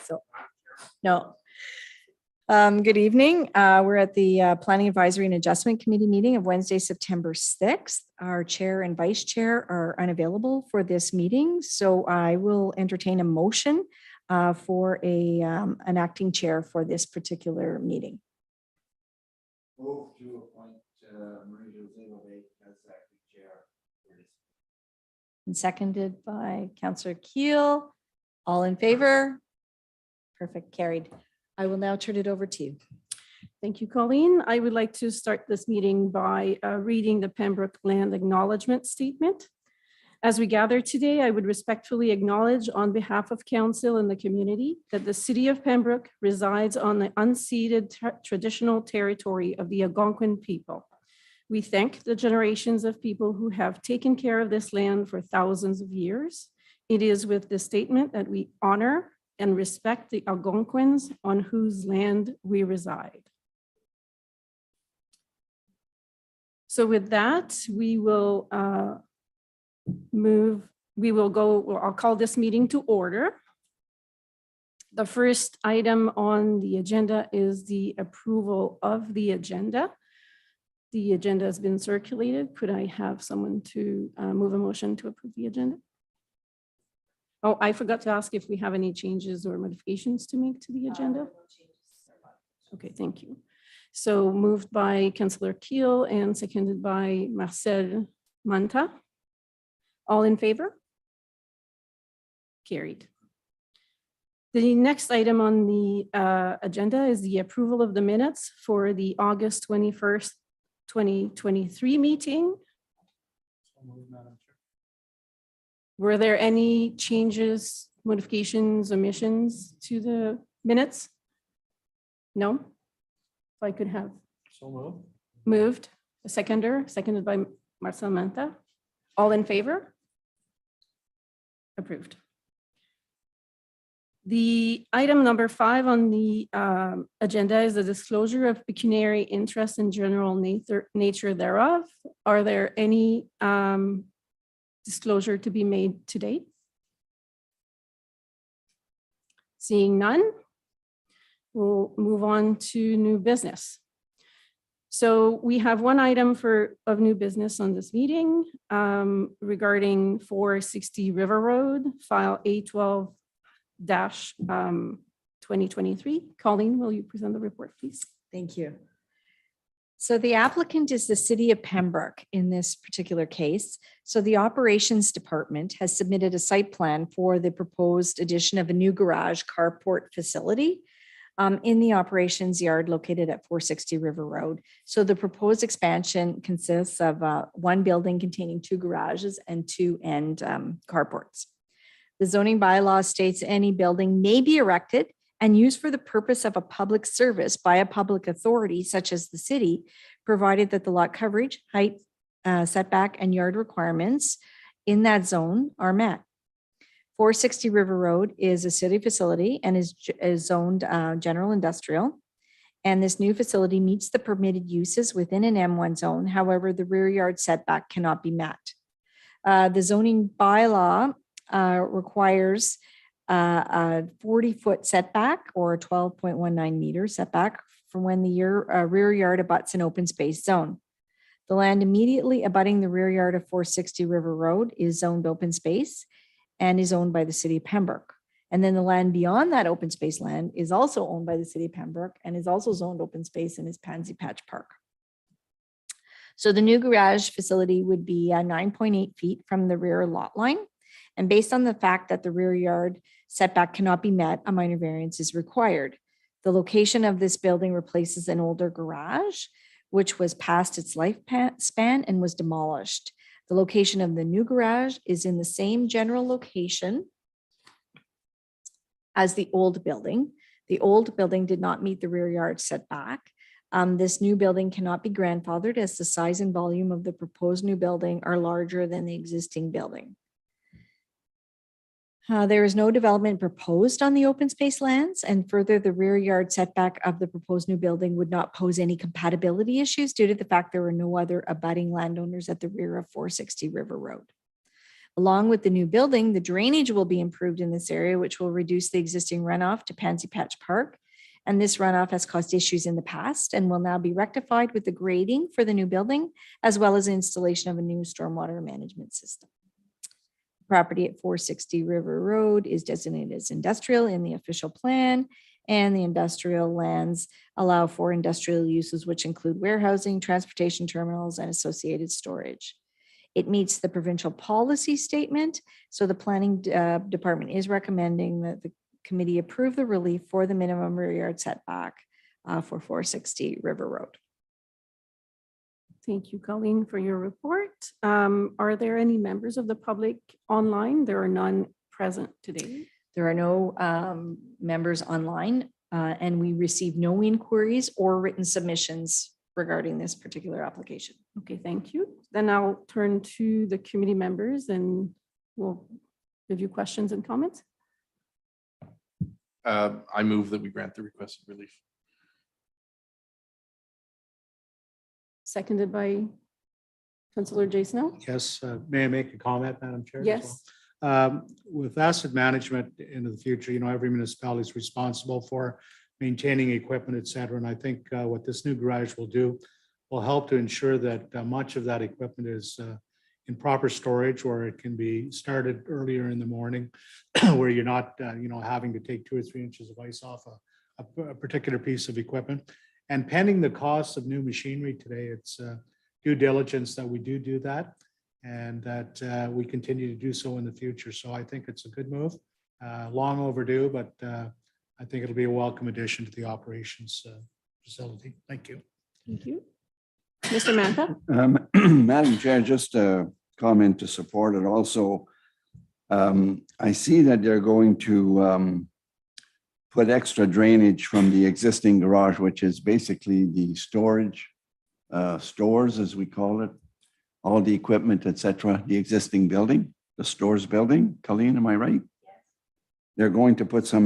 So, no. Good evening. We're at the Planning Advisory and Adjustment Committee meeting of Wednesday, September 6th. Our chair and vice chair are unavailable for this meeting, so I will entertain a motion for an acting chair for this particular meeting. Move to appoint Marie-Josée Lovett as acting chair for this. And seconded by Councillor Keel. All in favor? Perfect, carried. I will now turn it over to you. Thank you, Colleen. I would like to start this meeting by reading the Pembroke Land Acknowledgement Statement. As we gather today, I would respectfully acknowledge on behalf of Council and the community that the City of Pembroke resides on the unceded traditional territory of the Algonquin people. We thank the generations of people who have taken care of this land for thousands of years. It is with this statement that we honor and respect the Algonquins on whose land we reside. So with that, we will I'll call this meeting to order. The first item on the agenda is the approval of the agenda. The agenda has been circulated. Could I have someone to move a motion to approve the agenda? Oh, I forgot to ask if we have any changes or modifications to make to the agenda. Okay, thank you. So moved by Councillor Keel and seconded by Marcel Manta. All in favor? Carried. The next item on the agenda is the approval of the minutes for the August 21st, 2023 meeting. Were there any changes, modifications, omissions to the minutes? No? If I could have. So Moved. A seconded by Marcel Manta. All in favor? Approved. The item number 5 on the agenda is the disclosure of pecuniary interest in general nature thereof. Are there any disclosure to be made to date? Seeing none, we'll move on to new business. So we have one item of new business on this meeting regarding 460 River Road, file A12-2023. Colleen, will you present the report, please? Thank you. So the applicant is the City of Pembroke in this particular case. So the operations department has submitted a site plan for the proposed addition of a new garage carport facility in the operations yard located at 460 River Road. So the proposed expansion consists of one building containing 2 garages and 2 end carports. The zoning bylaw states any building may be erected and used for the purpose of a public service by a public authority such as the city, provided that the lot coverage, height, setback, and yard requirements in that zone are met. 460 River Road is a city facility and is zoned general industrial. And this new facility meets the permitted uses within an M1 zone. However, the rear yard setback cannot be met. The zoning bylaw requires a 40-foot setback or a 12.19 meter setback from when the rear yard abuts an open space zone. The land immediately abutting the rear yard of 460 River Road is zoned open space and is owned by the City of Pembroke. And then the land beyond that open space land is also owned by the City of Pembroke and is also zoned open space and is Pansy Patch Park. So the new garage facility would be 9.8 feet from the rear lot line. And based on the fact that the rear yard setback cannot be met, a minor variance is required. The location of this building replaces an older garage, which was past its lifespan and was demolished. The location of the new garage is in the same general location as the old building. The old building did not meet the rear yard setback. This new building cannot be grandfathered as the size and volume of the proposed new building are larger than the existing building. There is no development proposed on the open space lands, and further, the rear yard setback of the proposed new building would not pose any compatibility issues due to the fact there are no other abutting landowners at the rear of 460 River Road. Along with the new building, the drainage will be improved in this area, which will reduce the existing runoff to Pansy Patch Park. And this runoff has caused issues in the past and will now be rectified with the grading for the new building, as well as installation of a new stormwater management system. Property at 460 River Road is designated as industrial in the official plan, and the industrial lands allow for industrial uses, which include warehousing, transportation terminals, and associated storage. It meets the provincial policy statement, so the planning department is recommending that the committee approve the relief for the minimum rear yard setback for 460 River Road. Thank you, Colleen, for your report. Are there any members of the public online? There are none present today. There are no members online, and we received no inquiries or written submissions regarding this particular application. Okay, thank you. Then I'll turn to the committee members and we'll give you questions and comments. I move that we grant the requested relief. Seconded by Councillor Jason. Yes, may I make a comment, Madam Chair? as Yes. well? With asset management into the future, every municipality is responsible for maintaining equipment, et cetera. And I think what this new garage will do will help to ensure that much of that equipment is in proper storage, or it can be started earlier in the morning where you're not, having to take 2 or 3 inches of ice off a particular piece of equipment. And pending the cost of new machinery today, it's due diligence that we do that, and that we continue to do so in the future. So I think it's a good move, long overdue, but I think it'll be a welcome addition to the operations facility. Thank you. Thank you. Mr. Mantha? Madam Chair, just a comment to support it also. I see that they're going to put extra drainage from the existing garage, which is basically the storage stores, as we call it, all the equipment, et cetera, the existing building, the stores building. Colleen, am I right? They're going to put some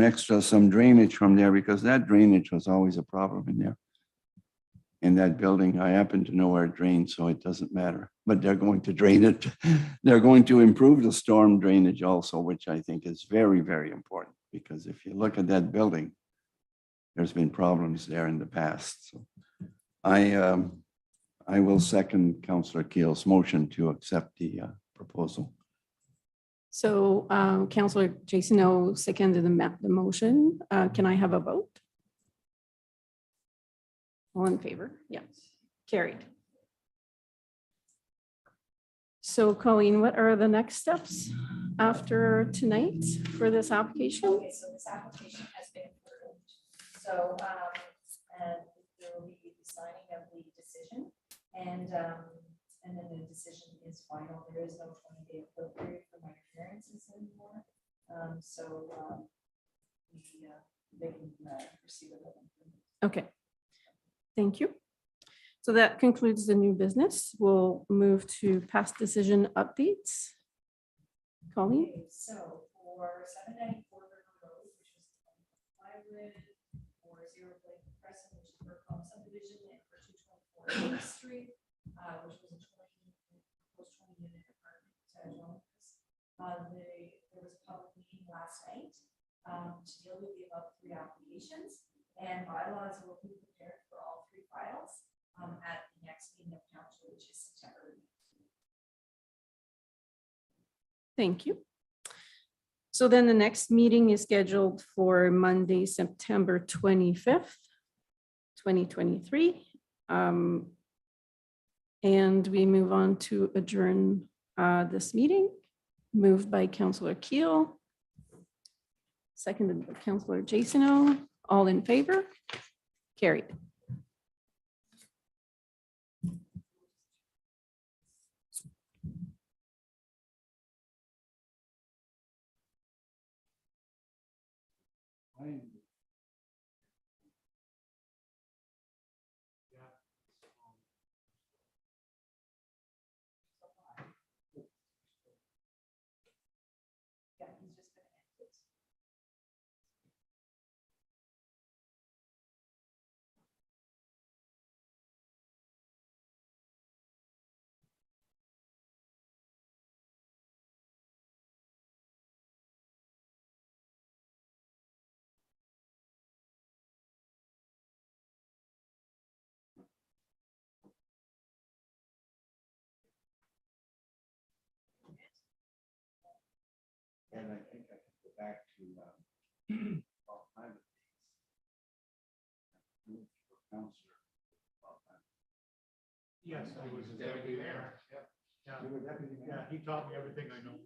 drainage from there, because that drainage was always a problem in there. In that building, I happen to know where it drains, so it doesn't matter, but they're going to drain it. They're going to improve the storm drainage also, which I think is very, very important, because if you look at that building, there's been problems there in the past. So I will second Councillor Keel's motion to accept the proposal. So Councillor Jason seconded the motion. Can I have a vote? All in favor? Yes. Carried. So Colleen, what are the next steps after tonight for this application? Okay, so this application has been approved. So, and there will be the signing of the decision, and then the decision is final. There is no 20-day appeal period for my clearances anymore. They can proceed with it. Okay. Thank you. So that concludes the new business. We'll move to past decision updates. Colleen? Okay, so for 794 River Road, which was hybrid, for 0 Blake Crescent, which is for subdivision, and for 224 Eighth Street, which was a 20 unit apartment. There was a public meeting last night to deal with the above 3 applications, and bylaws will be prepared for all 3 files at the next meeting of council, which is September. Thank you. So then the next meeting is scheduled for Monday, September 25th, 2023. And we move on to adjourn this meeting, moved by Councillor Keel, seconded by Councillor Jason. All in favor? Carried. Yeah, he's just gonna And I think I can go back to all climate days. Counselor. Yes, I was a deputy there. Yeah, You were deputy mayor? yeah, he taught me everything I know.